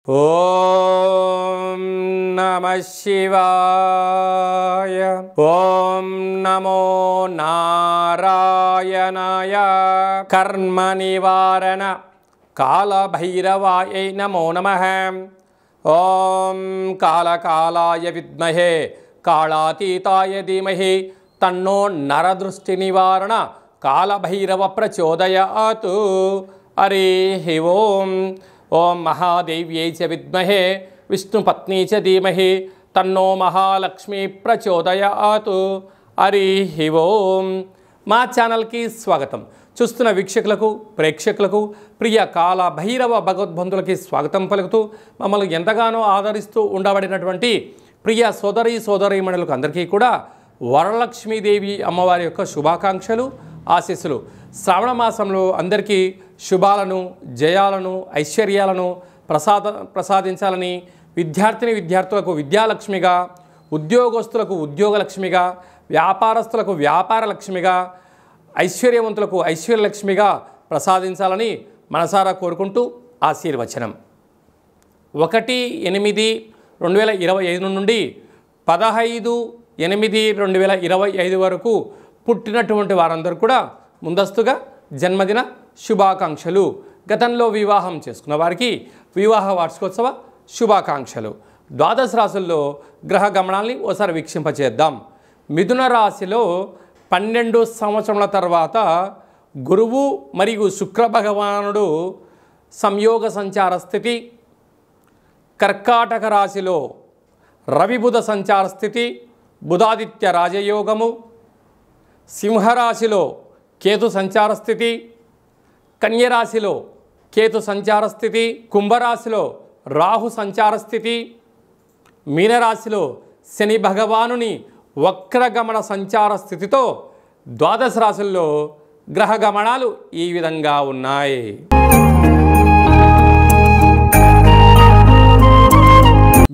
ఓం నమః శివాయ. ఓం నమో నారాయణాయ. కర్మ నివారణ కాళభైరవాయ నమో నమః. ఓం కాళకాలాయ విద్మహే కాళాతీతాయ ధీమహి తన్నో నరదృష్టి నివారణ కాళభైరవ ప్రచోదయాత్. హరి ఓం. ఓం మహాదేవ్యై చ విద్మహే విష్ణుపత్నీ చ ధీమహి తన్నో మహాలక్ష్మి ప్రచోదయాత్. హరి ఓం. మా ఛానల్కి స్వాగతం. చూస్తున్న వీక్షకులకు ప్రేక్షకులకు ప్రియ కాళభైరవ భగవద్బంధులకి స్వాగతం పలుకుతూ మమ్మల్ని ఎంతగానో ఆదరిస్తూ ఉండబడినటువంటి ప్రియ సోదరీమణులకు అందరికీ కూడా వరలక్ష్మీదేవి అమ్మవారి యొక్క శుభాకాంక్షలు ఆశీస్సులు. శ్రావణ మాసంలో అందరికీ శుభాలను జయాలను ఐశ్వర్యాలను ప్రసాదించాలని విద్యార్థులకు విద్యాలక్ష్మిగా, ఉద్యోగస్తులకు ఉద్యోగలక్ష్మిగా, వ్యాపారస్తులకు వ్యాపారలక్ష్మిగా, ఐశ్వర్యవంతులకు ఐశ్వర్యలక్ష్మిగా ప్రసాదించాలని మనసారా కోరుకుంటూ ఆశీర్వచనం. 1/8/2025 నుండి 15/8/2025 వరకు పుట్టినటువంటి వారందరూ కూడా ముందస్తుగా జన్మదిన శుభాకాంక్షలు. గతంలో వివాహం చేసుకున్న వారికి వివాహ వార్షికోత్సవ శుభాకాంక్షలు. ద్వాదశ రాశుల్లో గ్రహ గమనాల్ని ఓసారి వీక్షింపచేద్దాం. మిథున రాశిలో 12 సంవత్సరముల తర్వాత గురువు మరియు శుక్ర భగవానుడు సంయోగ సంచార స్థితి. కర్కాటక రాశిలో రవిబుధ సంచార స్థితి, బుధాదిత్య రాజయోగము. సింహరాశిలో కేతు సంచార స్థితి, కన్యరాశిలో కేతు సంచార స్థితి, కుంభరాశిలో రాహు సంచార స్థితి, మీనరాశిలో శని భగవానుని వక్రగమన సంచార స్థితితో ద్వాదశ రాశుల్లో గ్రహ గమనాలు ఈ విధంగా ఉన్నాయి.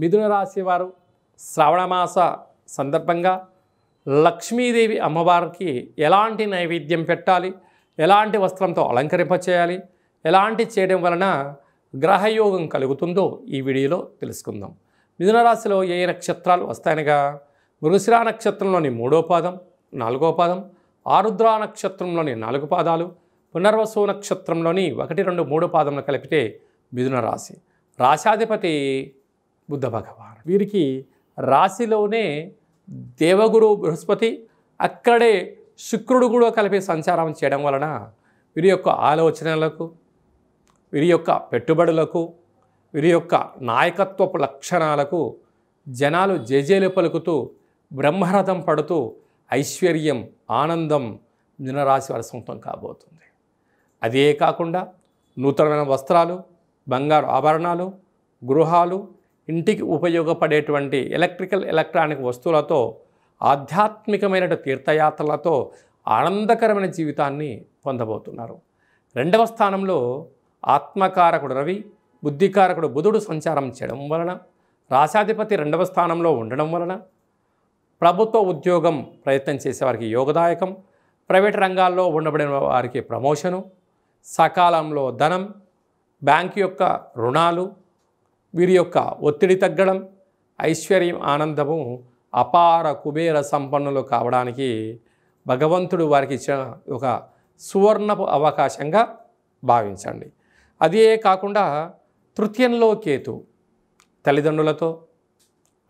మిథున రాశి వారు శ్రావణమాస సందర్భంగా లక్ష్మీదేవి అమ్మవారికి ఎలాంటి నైవేద్యం పెట్టాలి, ఎలాంటి వస్త్రంతో అలంకరింపచేయాలి, ఎలాంటి చేయడం వలన గ్రహయోగం కలుగుతుందో ఈ వీడియోలో తెలుసుకుందాం. మిథున రాశిలో ఏ నక్షత్రాలు వస్తాయనగా మృగశిర నక్షత్రంలోని 3వ పాదం, 4వ పాదం, ఆరుద్ర నక్షత్రంలోని 4 పాదాలు, పునర్వసు నక్షత్రంలోని 1, 2, 3 పాదములు కలిపితే మిథున రాశి. రాశాధిపతి బుద్ధ భగవాన్. వీరికి రాశిలోనే దేవగురు బృహస్పతి, అక్కడే శుక్రుడు కూడా కలిపి సంచారం చేయడం వలన వీరి యొక్క ఆలోచనలకు, వీరి యొక్క పెట్టుబడులకు, వీరి యొక్క నాయకత్వపు లక్షణాలకు జనాలు జేజేలు పలుకుతూ బ్రహ్మరథం పడుతూ ఐశ్వర్యం ఆనందం మిథునరాశి వారి సొంతం కాబోతుంది. అదే కాకుండా నూతనమైన వస్త్రాలు, బంగారు ఆభరణాలు, గృహాలు, ఇంటికి ఉపయోగపడేటువంటి ఎలక్ట్రానిక్ వస్తువులతో, ఆధ్యాత్మికమైన తీర్థయాత్రలతో ఆనందకరమైన జీవితాన్ని పొందబోతున్నారు. 2వ స్థానంలో ఆత్మకారకుడు రవి, బుద్ధికారకుడు బుధుడు సంచారం చేయడం వలన, రాశాధిపతి 2వ స్థానంలో ఉండడం వలన ప్రభుత్వ ఉద్యోగం ప్రయత్నం చేసేవారికి యోగదాయకం, ప్రైవేట్ రంగాల్లో ఉండబడిన వారికి ప్రమోషను, సకాలంలో ధనం, బ్యాంకు యొక్క రుణాలు, వీరి యొక్క ఒత్తిడి తగ్గడం, ఐశ్వర్యం ఆనందము, అపార కుబేర సంపన్నులు కావడానికి భగవంతుడు వారికి ఇచ్చిన ఒక సువర్ణపు అవకాశంగా భావించండి. అదే కాకుండా తృతీయంలో కేతు తల్లిదండ్రులతో,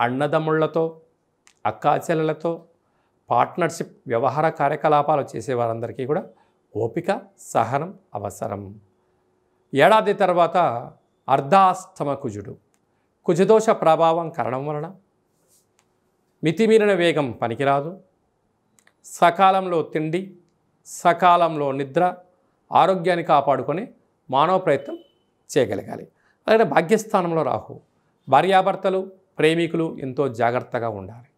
అన్నదమ్ముళ్లతో, అక్కాచెల్లెలతో పార్ట్నర్షిప్ వ్యవహార కార్యకలాపాలు చేసేవారందరికీ కూడా ఓపిక సహనం అవసరం. ఏడాది తర్వాత అర్ధాష్టమ కుజుడు, కుజదోష ప్రభావం కారణం వలన మితిమీరిన వేగం పనికిరాదు. సకాలంలో తిండి, సకాలంలో నిద్ర, ఆరోగ్యాన్ని కాపాడుకొని మానవ ప్రయత్నం చేయగలగాలి. అలాగే భాగ్యస్థానంలో రాహు, భార్యాభర్తలు ప్రేమికులు ఎంతో జాగ్రత్తగా ఉండాలి.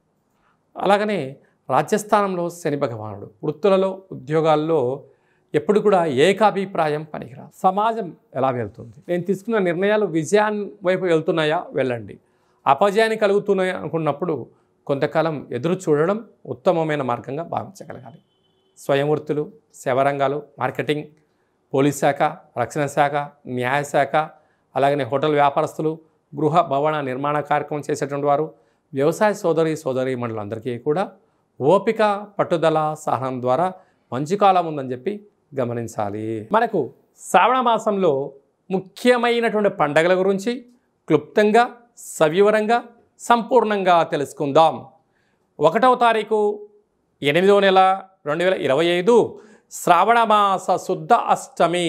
అలాగనే రాజ్యస్థానంలో శని భగవానుడు, వృత్తులలో ఉద్యోగాల్లో ఎప్పుడు కూడా ఏకాభిప్రాయం పనికిరాదు. సమాజం ఎలా వెళ్తుంది, నేను తీసుకున్న నిర్ణయాలు విజయాన్ని వైపు వెళ్తున్నాయా, వెళ్ళండి. అపజయాన్ని కలుగుతున్నాయా అనుకున్నప్పుడు కొంతకాలం ఎదురు చూడడం ఉత్తమమైన మార్గంగా భావించగలగాలి. స్వయం వృత్తులు, సేవారంగాలు, మార్కెటింగ్, పోలీస్ శాఖ, రక్షణ శాఖ, న్యాయశాఖ, అలాగనే హోటల్ వ్యాపారస్తులు, గృహ భవన నిర్మాణ కార్యక్రమం చేసేటువంటి వారు, వ్యవసాయ సోదరీమణులందరికీ కూడా ఓపిక, పట్టుదల, సహనం ద్వారా మంచి కాలం ఉందని చెప్పి గమనించాలి. మనకు శ్రావణ మాసంలో ముఖ్యమైనటువంటి పండగల గురించి క్లుప్తంగా, సవివరంగా, సంపూర్ణంగా తెలుసుకుందాం. 1వ తారీఖు 8వ నెల 2025 శ్రావణ మాస శుద్ధ అష్టమి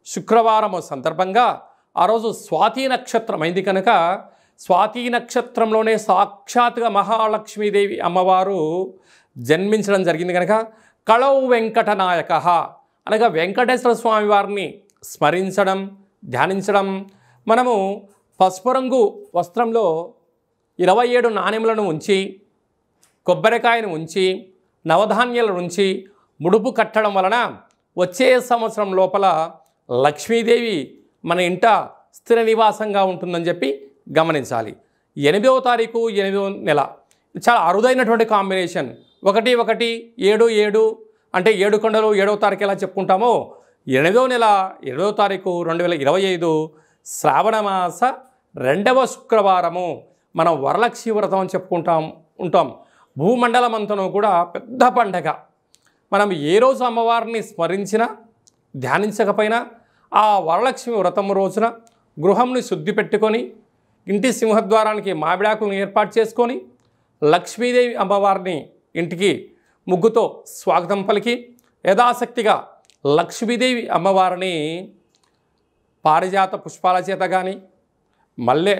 శుక్రవారం సందర్భంగా ఆ రోజు స్వాతి నక్షత్రం అయింది కనుక స్వాతి నక్షత్రంలోనే సాక్షాత్గా మహాలక్ష్మీదేవి అమ్మవారు జన్మించడం జరిగింది కనుక కళౌ వెంకటనాయక అనగా వెంకటేశ్వర స్వామి వారిని స్మరించడం, ధ్యానించడం. మనము పసుపు రంగు వస్త్రంలో 27 నాణెములను ఉంచి, కొబ్బరికాయను ఉంచి, నవధాన్యాలను ఉంచి ముడుపు కట్టడం వలన వచ్చే సంవత్సరం లోపల లక్ష్మీదేవి మన ఇంట స్థిర నివాసంగా ఉంటుందని చెప్పి గమనించాలి. 8వ తారీఖు 8వ నెల చాలా అరుదైనటువంటి కాంబినేషన్. 1 1 7 7 అంటే 7 కొండలు 7వ తారీఖు ఎలా చెప్పుకుంటామో 8వ నెల 8వ తారీఖు 2025 శ్రావణ మాస 2వ శుక్రవారము మనం వరలక్ష్మి వ్రతం అని ఉంటాం. భూమండలం అంతను కూడా పెద్ద పండగ. మనం ఏ రోజు అమ్మవారిని స్మరించినా, ధ్యానించకపోయినా ఆ వరలక్ష్మి వ్రతం రోజున గృహంని శుద్ధి పెట్టుకొని ఇంటి సింహద్వారానికి మామిడాకులను ఏర్పాటు చేసుకొని లక్ష్మీదేవి అమ్మవారిని ఇంటికి ముగ్గుతో స్వాగతం పలికి యథాశక్తిగా లక్ష్మీదేవి అమ్మవారిని పారిజాత పుష్పాల చేత కానీ, మల్లె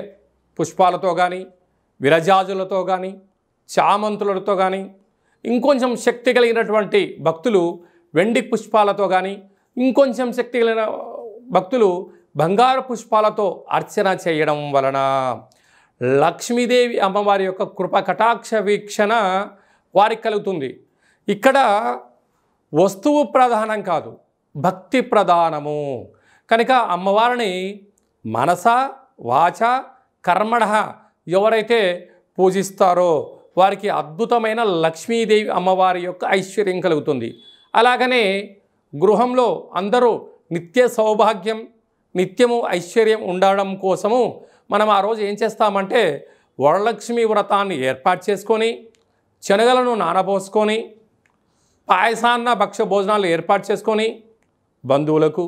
పుష్పాలతో కానీ, విరజాజులతో కానీ, చామంతులతో కానీ, ఇంకొంచెం శక్తి కలిగినటువంటి భక్తులు వెండి పుష్పాలతో కానీ, ఇంకొంచెం శక్తి కలిగిన భక్తులు బంగారు పుష్పాలతో అర్చన చేయడం వలన లక్ష్మీదేవి అమ్మవారి యొక్క కృప కటాక్ష వీక్షణ వారికి కలుగుతుంది. ఇక్కడ వస్తువు ప్రధానం కాదు, భక్తి ప్రధానము కనుక అమ్మవారిని మనస, వాచ, కర్మణ ఎవరైతే పూజిస్తారో వారికి అద్భుతమైన లక్ష్మీదేవి అమ్మవారి యొక్క ఐశ్వర్యం కలుగుతుంది. అలాగనే గృహంలో అందరూ నిత్య సౌభాగ్యం, నిత్యము ఐశ్వర్యం ఉండడం కోసము మనం ఆ రోజు ఏం చేస్తామంటే వరలక్ష్మి వ్రతాన్ని ఏర్పాటు చేసుకొని శనగలను నానబోసుకొని పాయసాన్న భక్ష భోజనాలు ఏర్పాటు చేసుకొని బంధువులకు,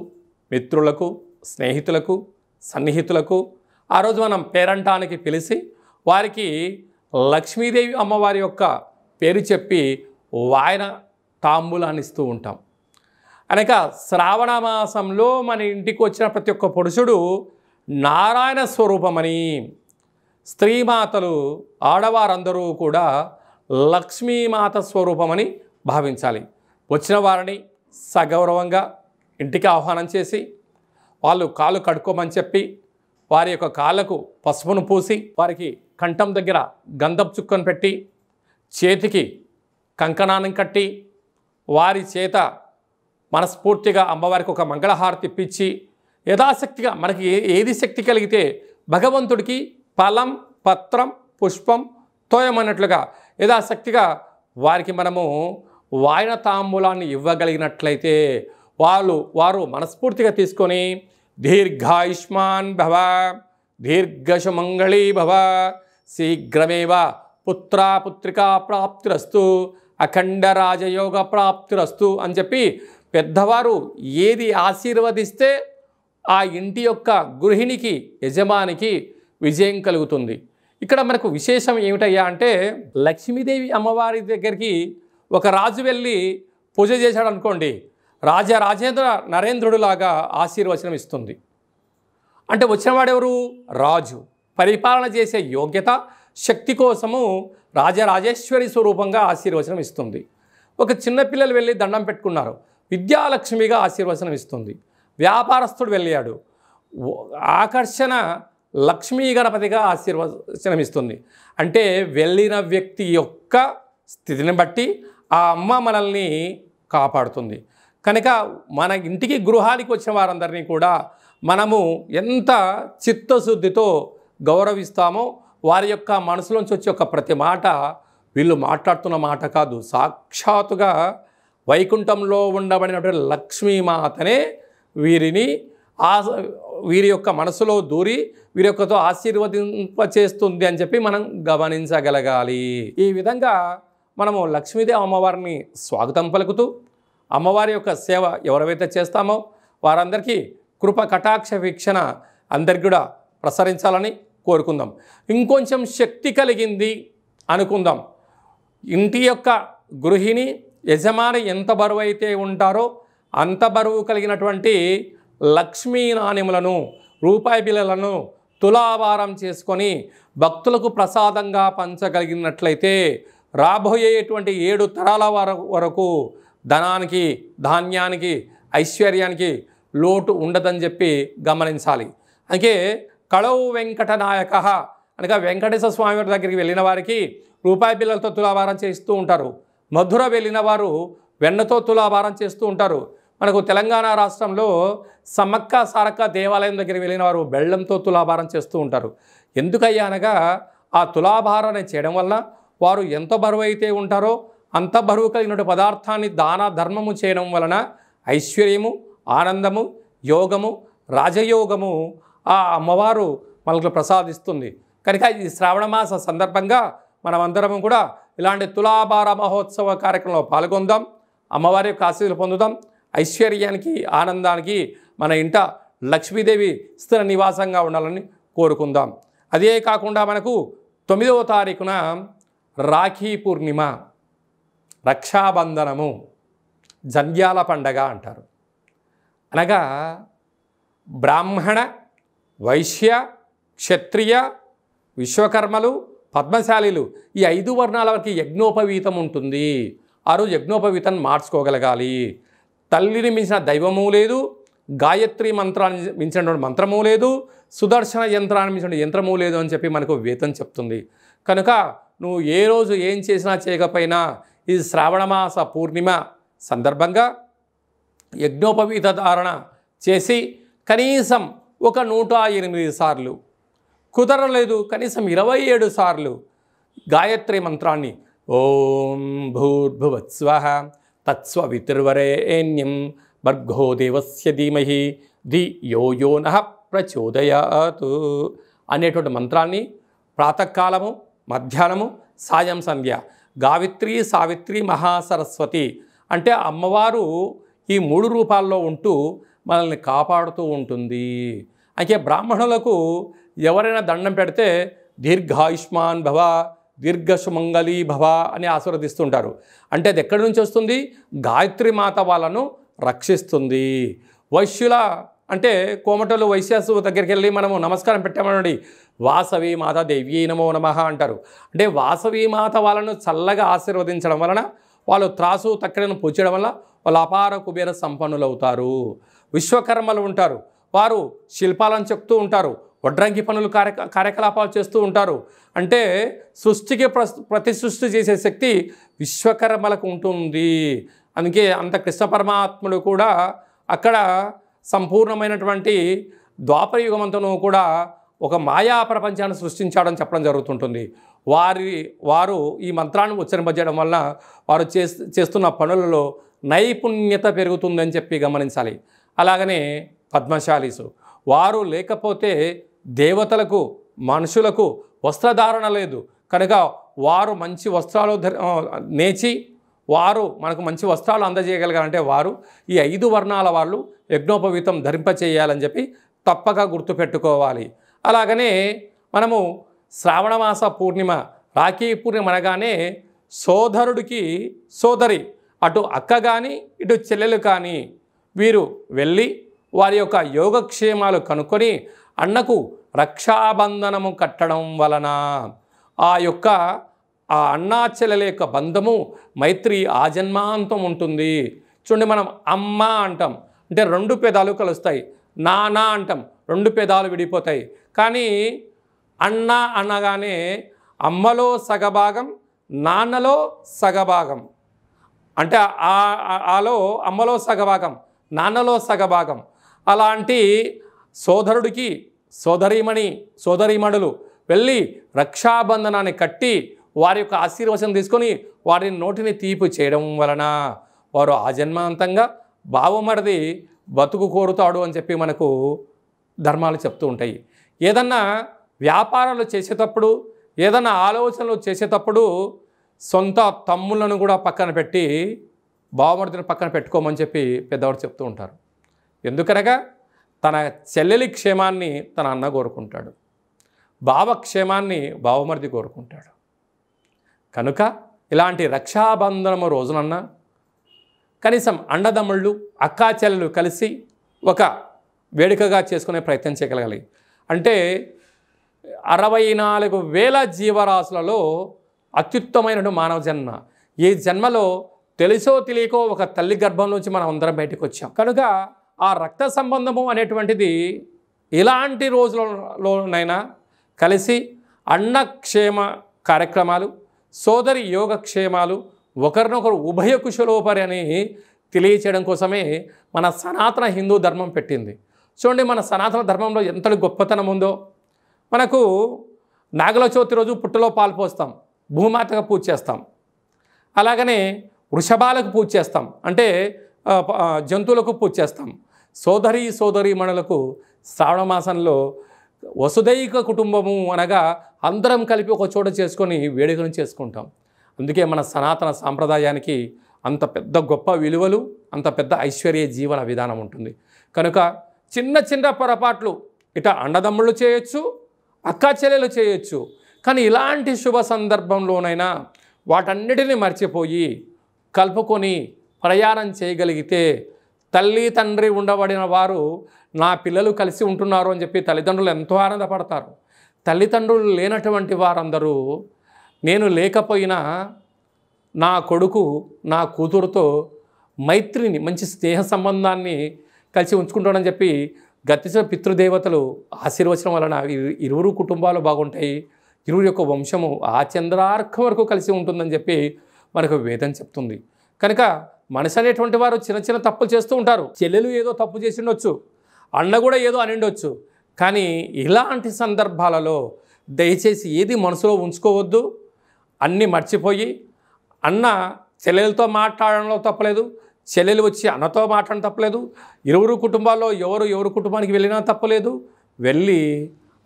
మిత్రులకు, స్నేహితులకు, సన్నిహితులకు ఆ రోజు మనం పేరంటానికి పిలిచి వారికి లక్ష్మీదేవి అమ్మవారి యొక్క పేరు చెప్పి వాయన తాంబూలాన్ని ఇస్తూ ఉంటాం. అనక శ్రావణ మాసంలో మన ఇంటికి వచ్చిన ప్రతి ఒక్క పురుషుడు నారాయణ స్వరూపమని, స్త్రీమాతలు ఆడవారందరూ కూడా లక్ష్మీమాత స్వరూపమని భావించాలి. వచ్చిన వారిని సగౌరవంగా ఇంటికి ఆహ్వానం చేసి వాళ్ళు కాళ్ళు కడుక్కోమని చెప్పి వారి యొక్క కాళ్ళకు పసుపును పూసి వారికి కంఠం దగ్గర గంధపు చుక్కను పెట్టి చేతికి కంకణాన్ని కట్టి వారి చేత మనస్ఫూర్తిగా అమ్మవారికి ఒక మంగళహారతి ఇప్పించి యథాశక్తిగా మనకి ఏది శక్తి కలిగితే భగవంతుడికి ఫలం, పత్రం, పుష్పం, తోయమన్నట్లుగా యథాశక్తిగా వారికి మనము వాయన తాంబూలాన్ని ఇవ్వగలిగినట్లయితే వారు మనస్ఫూర్తిగా తీసుకొని దీర్ఘాయుష్మాన్ భవ, దీర్ఘసుమంగళీ భవ, శీఘ్రమేవ పుత్రికా ప్రాప్తిరస్తు, అఖండ రాజయోగ ప్రాప్తిరస్తు అని చెప్పి పెద్దవారు ఏది ఆశీర్వదిస్తే ఆ ఇంటి యొక్క గృహిణికి, యజమానికి విజయం కలుగుతుంది. ఇక్కడ మనకు విశేషం ఏమిటయ్యా అంటే లక్ష్మీదేవి అమ్మవారి దగ్గరికి ఒక రాజు వెళ్ళి పూజ చేశాడు అనుకోండి, రాజేంద్ర నరేంద్రుడిలాగా ఆశీర్వచనం ఇస్తుంది. అంటే వచ్చినవాడెవరు? రాజు. పరిపాలన చేసే యోగ్యత, శక్తి కోసము రాజరాజేశ్వరి స్వరూపంగా ఆశీర్వచనం ఇస్తుంది. ఒక చిన్నపిల్లలు వెళ్ళి దండం పెట్టుకున్నారు, విద్యాలక్ష్మిగా ఆశీర్వచనం ఇస్తుంది. వ్యాపారస్తుడు వెళ్ళాడు, ఆకర్షణ లక్ష్మీ గణపతిగా ఆశీర్వచనం ఇస్తుంది. అంటే వెళ్ళిన వ్యక్తి యొక్క స్థితిని బట్టి ఆ అమ్మ మనల్ని కాపాడుతుంది. కనుక మన ఇంటికి గృహానికి వచ్చిన వారందరినీ కూడా మనము ఎంత చిత్తశుద్ధితో గౌరవిస్తామో వారి యొక్క మనసులోంచి వచ్చే ఒక ప్రతి మాట వీళ్ళు మాట్లాడుతున్న మాట కాదు, సాక్షాత్తుగా వైకుంఠంలో ఉండబడినటువంటి లక్ష్మీమాతనే వీరిని వీరి యొక్క మనసులో దూరి వీరి యొక్కతో ఆశీర్వదింపచేస్తుంది అని చెప్పి మనం గమనించగలగాలి. ఈ విధంగా మనము లక్ష్మీదేవి అమ్మవారిని స్వాగతం పలుకుతూ అమ్మవారి యొక్క సేవ ఎవరైతే చేస్తామో వారందరికీ కృప కటాక్ష వీక్షణ అందరికి కూడా ప్రసరించాలని కోరుకుందాం. ఇంకొంచెం శక్తి కలిగింది అనుకుందాం. ఇంటి యొక్క గృహిణి యజమాని ఎంత బరువు అయితే ఉంటారో అంత బరువు కలిగినటువంటి లక్ష్మీ నాణ్యములను రూపాయి బిళ్ళలను తులాభారం చేసుకొని భక్తులకు ప్రసాదంగా పంచగలిగినట్లయితే రాబోయేటువంటి 7 తరాల వరకు ధనానికి ధాన్యానికి ఐశ్వర్యానికి లోటు ఉండదని చెప్పి గమనించాలి. అందుకే కళవు వెంకటనాయక అనగా వెంకటేశ్వర స్వామి వారి దగ్గరికి వెళ్ళిన వారికి రూపాయి బిళ్ళలతో తులాభారం చేస్తూ ఉంటారు. మధుర వెళ్ళిన వారు వెన్నతో తులాభారం చేస్తూ ఉంటారు. మనకు తెలంగాణ రాష్ట్రంలో సమ్మక్క సారక్క దేవాలయం దగ్గరికి వెళ్ళిన వారు బెల్లంతో తులాభారం చేస్తూ ఉంటారు. ఎందుకయ్యా అనగా ఆ తులాభారాన్ని చేయడం వల్ల వారు ఎంత బరువు అయితే ఉంటారో అంత బరువు కలిగిన పదార్థాన్ని దాన ధర్మము చేయడం వలన ఐశ్వర్యము ఆనందము యోగము రాజయోగము ఆ అమ్మవారు మనకు ప్రసాదిస్తుంది. కనుక ఈ శ్రావణమాస సందర్భంగా మనమందరము కూడా ఇలాంటి తులాభార మహోత్సవ కార్యక్రమంలో పాల్గొందాం. అమ్మవారి యొక్క ఆశీస్సులు పొందుదాం. ఐశ్వర్యానికి ఆనందానికి మన ఇంట లక్ష్మీదేవి స్థిర నివాసంగా ఉండాలని కోరుకుందాం. అదే కాకుండా మనకు 9వ తారీఖున రాఖీ పూర్ణిమ, రక్షాబంధనము, జంధ్యాల పండగ అంటారు. అనగా బ్రాహ్మణ వైశ్య క్షత్రియ విశ్వకర్మలు పద్మశాలీలు ఈ 5 వర్ణాల వరకు యజ్ఞోపవీతం ఉంటుంది. ఆ రోజు యజ్ఞోపవీతం మార్చుకోగలగాలి. తల్లిని మించిన దైవము లేదు, గాయత్రి మంత్రాన్ని మించినటువంటి మంత్రము లేదు, సుదర్శన యంత్రాన్ని మించిన యంత్రము లేదు అని చెప్పి మనకు వేదం చెప్తుంది. కనుక నువ్వు ఏ రోజు ఏం చేసినా చేయకపోయినా ఈ శ్రావణమాస పూర్ణిమ సందర్భంగా యజ్ఞోపవీత ధారణ చేసి కనీసం ఒక 108 సార్లు, కుదరలేదు కనీసం 27 సార్లు గాయత్రి మంత్రాన్ని ఓం భూర్భువస్వః తత్స్వవితుర్వరేణ్యం భర్గో దేవస్య ధీమహి ధియో యో నః ప్రచోదయాత్ అనేటువంటి మంత్రాన్ని ప్రాతకాలము మధ్యాహ్నము సాయం సంధ్య గావిత్రి సావిత్రి మహాసరస్వతి అంటే అమ్మవారు ఈ 3 రూపాల్లో ఉంటూ మనల్ని కాపాడుతూ ఉంటుంది. అయితే బ్రాహ్మణులకు ఎవరైనా దండం పెడితే దీర్ఘాయుష్మాన్ భవ దీర్ఘసుమంగళీ భవ అని ఆశీర్వదిస్తుంటారు. అంటే అది ఎక్కడి నుంచి వస్తుంది? గాయత్రి మాత వాళ్ళను రక్షిస్తుంది. వైశ్యుల అంటే కోమటలు వైశ్యాసు దగ్గరికి వెళ్ళి మనము నమస్కారం పెట్టామనండి, వాసవి మాత దేవ్యై నమో నమః అంటారు. అంటే వాసవి మాత వాళ్ళను చల్లగా ఆశీర్వదించడం వలన వాళ్ళు త్రాసు తక్కడను పూచడం వల్ల వాళ్ళు అపార కుబేర సంపన్నులు అవుతారు. విశ్వకర్మలు ఉంటారు, వారు శిల్పాలను చెప్తూ ఉంటారు, వడ్రంగి పనులు కార్యకలాపాలు చేస్తూ ఉంటారు. అంటే సృష్టికి ప్రతి సృష్టి చేసే శక్తి విశ్వకర్మలకు ఉంటుంది. అందుకే అంత కృష్ణ పరమాత్ముడు కూడా అక్కడ సంపూర్ణమైనటువంటి ద్వాపర యుగమంతను కూడా ఒక మాయా ప్రపంచాన్ని సృష్టించాడని చెప్పడం జరుగుతుంటుంది. వారు ఈ మంత్రాన్ని ఉచ్చరింపజేయడం వల్ల వారు చేస్తున్న పనులలో నైపుణ్యత పెరుగుతుందని చెప్పి గమనించాలి. అలాగనే పద్మశాలీసు వారు లేకపోతే దేవతలకు మనుషులకు వస్త్రధారణ లేదు. కనుక వారు మంచి వస్త్రాలు నేచి వారు మనకు మంచి వస్త్రాలు అందజేయగలగాలంటే వారు ఈ 5 వర్ణాల వాళ్ళు యజ్ఞోపవీతం ధరింపచేయాలని చెప్పి తప్పక గుర్తుపెట్టుకోవాలి. అలాగనే మనము శ్రావణమాస పూర్ణిమ రాఖీ పూర్ణిమ అనగానే సోదరుడికి సోదరి అటు అక్క కానీ ఇటు చెల్లెలు కానీ వీరు వెళ్ళి వారి యొక్క యోగక్షేమాలు కనుక్కొని అన్నకు రక్షాబంధనము కట్టడం వలన ఆ అన్నా చెల్లెల యొక్క బంధము మైత్రి ఆజన్మాంతం ఉంటుంది. చూడండి, మనం అమ్మ అంటాం అంటే 2 పెదాలు కలుస్తాయి, నాన్న అంటాం 2 పెదాలు విడిపోతాయి. కానీ అన్న అనగానే అమ్మలో సగభాగం నాన్నలో సగభాగం, అంటే ఆలో అమ్మలో సగభాగం నాన్నలో సగభాగం. అలాంటి సోదరుడికి సోదరీమణులు వెళ్ళి రక్షాబంధనాన్ని కట్టి వారి యొక్క ఆశీర్వచనం తీసుకొని వారి నోటిని తీపి చేయడం వలన వారు ఆజన్మాంతంగా బావమరిది బతుకు కోరుతాడు అని చెప్పి మనకు ధర్మాలు చెప్తూ ఉంటాయి. ఏదన్నా వ్యాపారాలు చేసేటప్పుడు, ఏదన్నా ఆలోచనలు చేసేటప్పుడు సొంత తమ్ములను కూడా పక్కన పెట్టి బావమరిదిని పక్కన పెట్టుకోమని చెప్పి పెద్దవాడు చెప్తూ ఉంటారు. ఎందుకనగా తన చెల్లెలి క్షేమాన్ని తన అన్న కోరుకుంటాడు, బావ క్షేమాన్ని బావమరిది కోరుకుంటాడు. కనుక ఇలాంటి రక్షాబంధనము రోజునన్నా కనీసం అండదమ్ముళ్ళు అక్కా చెల్లెలు కలిసి ఒక వేడుకగా చేసుకునే ప్రయత్నం చేయగలగాలి. అంటే 64,000 జీవరాశులలో అత్యుత్తమైన మానవ జన్మ. ఈ జన్మలో తెలుసో తెలియకో ఒక తల్లి గర్భం నుంచి మనం అందరం బయటకు వచ్చాం. కనుక ఆ రక్త సంబంధము అనేటువంటిది ఇలాంటి రోజులలోనైనా కలిసి అన్నక్షేమ కార్యక్రమాలు, సోదరి యోగక్షేమాలు, ఒకరినొకరు ఉభయ కుశలోపరి అని తెలియచేయడం కోసమే మన సనాతన హిందూ ధర్మం పెట్టింది. చూడండి, మన సనాతన ధర్మంలో ఎంతటి గొప్పతనం ఉందో. మనకు నాగుల చవితి రోజు పుట్టలో పాలు పోస్తాం, భూమాతకు పూజ చేస్తాం. అలాగనే వృషభాలకు పూజ చేస్తాం, అంటే జంతువులకు పూజ చేస్తాం. సోదరీమణులకు శ్రావణ మాసంలో వసుదైక కుటుంబము అనగా అందరం కలిపి ఒక చోట చేసుకొని వేడుకను చేసుకుంటాం. అందుకే మన సనాతన సాంప్రదాయానికి అంత పెద్ద గొప్ప విలువలు, అంత పెద్ద ఐశ్వర్య జీవన విధానం ఉంటుంది. కనుక చిన్న చిన్న పొరపాట్లు ఇట అండదమ్ముళ్ళు చేయొచ్చు, అక్కా చెల్లెలు చేయొచ్చు. కానీ ఇలాంటి శుభ సందర్భంలోనైనా వాటన్నిటిని మర్చిపోయి కలుపుకొని ప్రయాణం చేయగలిగితే తల్లి తండ్రి ఉండబడిన వారు నా పిల్లలు కలిసి ఉంటున్నారు అని చెప్పి తల్లిదండ్రులు ఎంతో ఆనందపడతారు. తల్లిదండ్రులు లేనటువంటి వారందరూ నేను లేకపోయినా నా కొడుకు నా కూతురుతో మైత్రిని, మంచి స్నేహ సంబంధాన్ని కలిసి ఉంచుకుంటాడని చెప్పి గతించిన పితృదేవతలు ఆశీర్వచనం వలన ఇరువురు కుటుంబాలు బాగుంటాయి, ఇరువురు యొక్క వంశము ఆ చంద్రార్కం వరకు కలిసి ఉంటుందని చెప్పి మనకు వేదం చెప్తుంది. కనుక మనిషి అనేటువంటి వారు చిన్న చిన్న తప్పులు చేస్తూ ఉంటారు. చెల్లెలు ఏదో తప్పు చేసి ఉండొచ్చు, అన్న కూడా ఏదో అని ఉండొచ్చు. కానీ ఇలాంటి సందర్భాలలో దయచేసి ఏది మనసులో ఉంచుకోవద్దు. అన్నీ మర్చిపోయి అన్న చెల్లెలతో మాట్లాడడంలో తప్పలేదు, చెల్లెలు వచ్చి అన్నతో మాట్లాడడం తప్పలేదు, ఇరువురు కుటుంబాల్లో ఎవరు కుటుంబానికి వెళ్ళినా తప్పలేదు. వెళ్ళి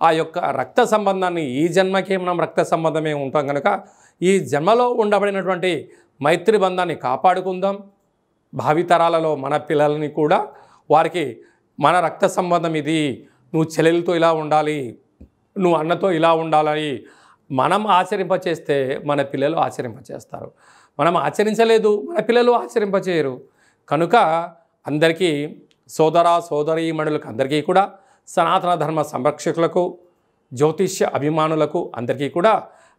ఆ యొక్క రక్త సంబంధాన్ని, ఈ జన్మకే మనం రక్త సంబంధమే ఉంటాం కనుక ఈ జన్మలో ఉండబడినటువంటి మైత్రి బంధాన్ని కాపాడుకుందాం. భావితరాలలో మన పిల్లల్ని కూడా వారికి మన రక్త సంబంధం ఇది, నువ్వు చెల్లెలతో ఇలా ఉండాలి, నువ్వు అన్నతో ఇలా ఉండాలని మనం ఆచరింపచేస్తే మన పిల్లలు ఆచరింపచేస్తారు. మనం ఆచరించలేదు, మన పిల్లలు ఆచరింపచేయరు. కనుక అందరికీ సోదరీమణులకు అందరికీ కూడా, సనాతన ధర్మ సంరక్షకులకు, జ్యోతిష్య అభిమానులకు అందరికీ కూడా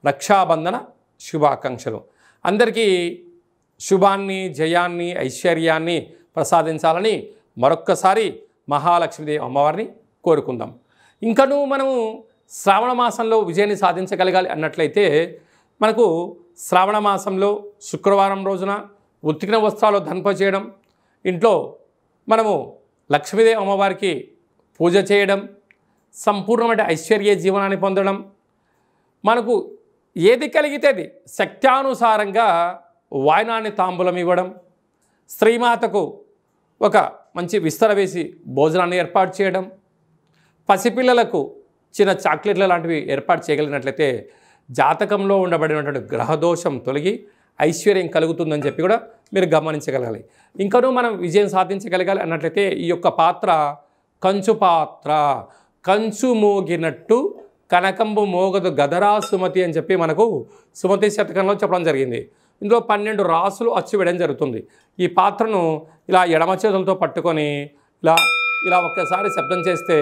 రక్షాబంధన శుభాకాంక్షలు. అందరికీ శుభాన్ని, జయాన్ని, ఐశ్వర్యాన్ని ప్రసాదించాలని మరొక్కసారి మహాలక్ష్మీదేవి అమ్మవారిని కోరుకుందాం. ఇంకనూ మనము శ్రావణ మాసంలో విజయాన్ని సాధించగలగాలి అన్నట్లయితే మనకు శ్రావణ మాసంలో శుక్రవారం రోజున ఉతికిన వస్త్రాలు ధరింపజేయడం, ఇంట్లో మనము లక్ష్మీదేవి అమ్మవారికి పూజ చేయడం, సంపూర్ణమైన ఐశ్వర్య జీవనాన్ని పొందడం, మనకు ఏది కలిగితే అది శక్త్యానుసారంగా వాయనాన్ని తాంబూలం ఇవ్వడం, స్త్రీమాతకు ఒక మంచి విస్తర వేసి భోజనాన్ని ఏర్పాటు చేయడం, పసిపిల్లలకు చిన్న చాక్లెట్ల లాంటివి ఏర్పాటు చేయగలిగినట్లయితే జాతకంలో ఉండబడినటువంటి గ్రహదోషం తొలగి ఐశ్వర్యం కలుగుతుందని చెప్పి కూడా మీరు గమనించగలగాలి. ఇంకనూ మనం విజయం సాధించగలగాలి అన్నట్లయితే ఈ యొక్క పాత్ర కంచు పాత్ర, కంచు మోగినట్టు కనకంబు మోగదు గదరా సుమతి అని చెప్పి మనకు సుమతి శతకంలో చెప్పడం జరిగింది. ఇందులో 12 రాసులు అచ్చు వేయడం జరుగుతుంది. ఈ పాత్రను ఇలా ఎడమ చేతులతో పట్టుకొని ఇలా ఒక్కసారి శబ్దం చేస్తే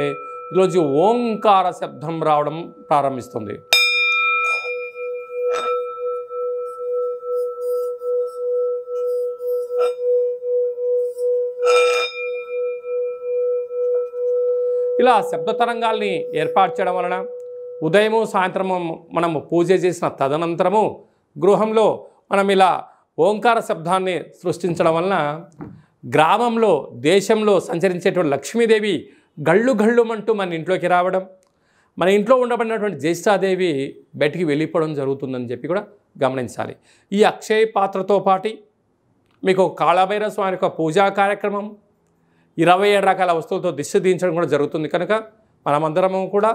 ఈరోజు ఓంకార శబ్దం రావడం ప్రారంభిస్తుంది. ఇలా శబ్ద తరంగాల్ని ఏర్పాటు చేయడం వలన ఉదయము సాయంత్రము మనము పూజ చేసిన తదనంతరము గృహంలో మనం ఇలా ఓంకార శబ్దాన్ని సృష్టించడం వలన గ్రామంలో, దేశంలో సంచరించేటువంటి లక్ష్మీదేవి గళ్ళు గళ్ళుమంటూ మన ఇంట్లోకి రావడం, మన ఇంట్లో ఉండబడినటువంటి జ్యేష్ఠాదేవి బయటికి వెళ్ళిపోవడం జరుగుతుందని చెప్పి కూడా గమనించాలి. ఈ అక్షయ పాత్రతో పాటు మీకు కాళభైరవ స్వామి యొక్క పూజా కార్యక్రమం, 27 రకాల వస్తువులతో దిష్టి తీయించడం కూడా జరుగుతుంది. కనుక మనమందరము కూడా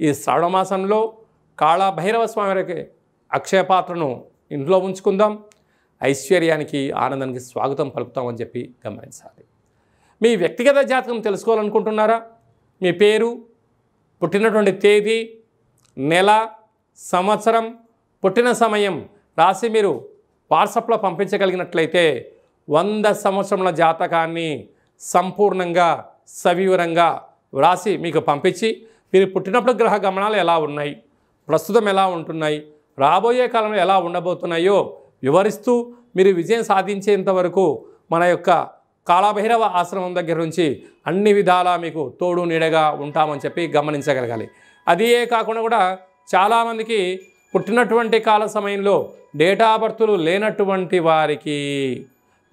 ఈ శ్రావణ మాసంలో కాళభైరవ స్వామి వారికి అక్షయ పాత్రను ఇంట్లో ఉంచుకుందాం. ఐశ్వర్యానికి ఆనందానికి స్వాగతం పలుకుతామని చెప్పి గమనించాలి. మీ వ్యక్తిగత జాతకం తెలుసుకోవాలనుకుంటున్నారా? మీ పేరు, పుట్టినటువంటి తేదీ, నెల, సంవత్సరం, పుట్టిన సమయం రాసి మీరు వాట్సాప్లో పంపించగలిగినట్లయితే 100 సంవత్సరముల జాతకాన్ని సంపూర్ణంగా సవివరంగా వ్రాసి మీకు పంపించి మీరు పుట్టినప్పుడు గ్రహ గమనాలు ఎలా ఉన్నాయి, ప్రస్తుతం ఎలా ఉంటున్నాయి, రాబోయే కాలంలో ఎలా ఉండబోతున్నాయో వివరిస్తూ మీరు విజయం సాధించేంత వరకు మన యొక్క కాళభైరవ ఆశ్రమం దగ్గర నుంచి అన్ని విధాలా మీకు తోడు నీడగా ఉంటామని చెప్పి గమనించగలగాలి. అదే కాకుండా కూడా చాలామందికి పుట్టినటువంటి కాల సమయంలో డేటా బర్తులు లేనటువంటి వారికి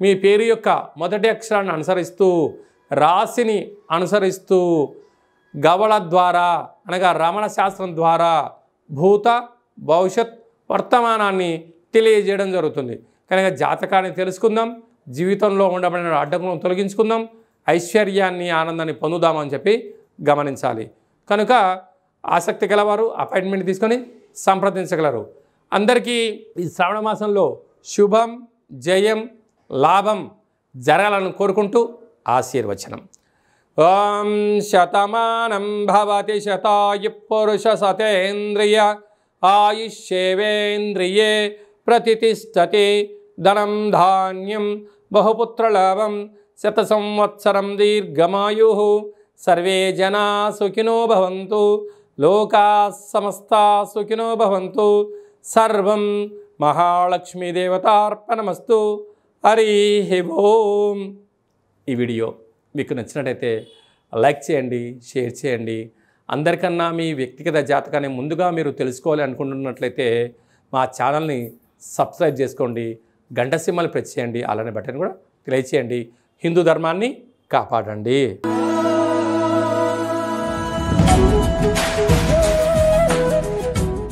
మీ పేరు యొక్క మొదటి అక్షరాన్ని అనుసరిస్తూ, రాశిని అనుసరిస్తూ, గవళ ద్వారా అనగా రమణ శాస్త్రం ద్వారా భూత భవిష్యత్ వర్తమానాన్ని తెలియజేయడం జరుగుతుంది. కనుక జాతకాన్ని తెలుసుకుందాం, జీవితంలో ఉండబడిన అడ్డంకులను తొలగించుకుందాం, ఐశ్వర్యాన్ని ఆనందాన్ని పొందుదామని చెప్పి గమనించాలి. కనుక ఆసక్తి గలవారు అపాయింట్మెంట్ తీసుకొని సంప్రదించగలరు. అందరికీ ఈ శ్రావణ మాసంలో శుభం, జయం, లాభం జరగాలని కోరుకుంటూ ఆశీర్వచనం. ఓం శతమానం భవతి శతాయు పురుష సతేంద్రియ ఆయుష్యేవేంద్రియే ప్రతిష్టతి ధనం ధాన్యం బహుపుత్రలాభం శత సంవత్సరం దీర్ఘమాయు సర్వే జనా సుఖినో భవంతు లోకా సమస్తా సుఖినో భవంతు సర్వం మహాలక్ష్మీదేవతార్పణమస్తు. హరి ఓం. ఈ వీడియో మీకు నచ్చినట్టయితే లైక్ చేయండి, షేర్ చేయండి. అందరికన్నా మీ వ్యక్తిగత జాతకాన్ని ముందుగా మీరు తెలుసుకోవాలి అనుకుంటున్నట్లయితే మా ఛానల్ని సబ్స్క్రైబ్ చేసుకోండి, గంట సింబల్ ప్రెస్ చేయండి, అలానే బటన్ కూడా తెలియచేయండి. హిందూ ధర్మాన్ని కాపాడండి.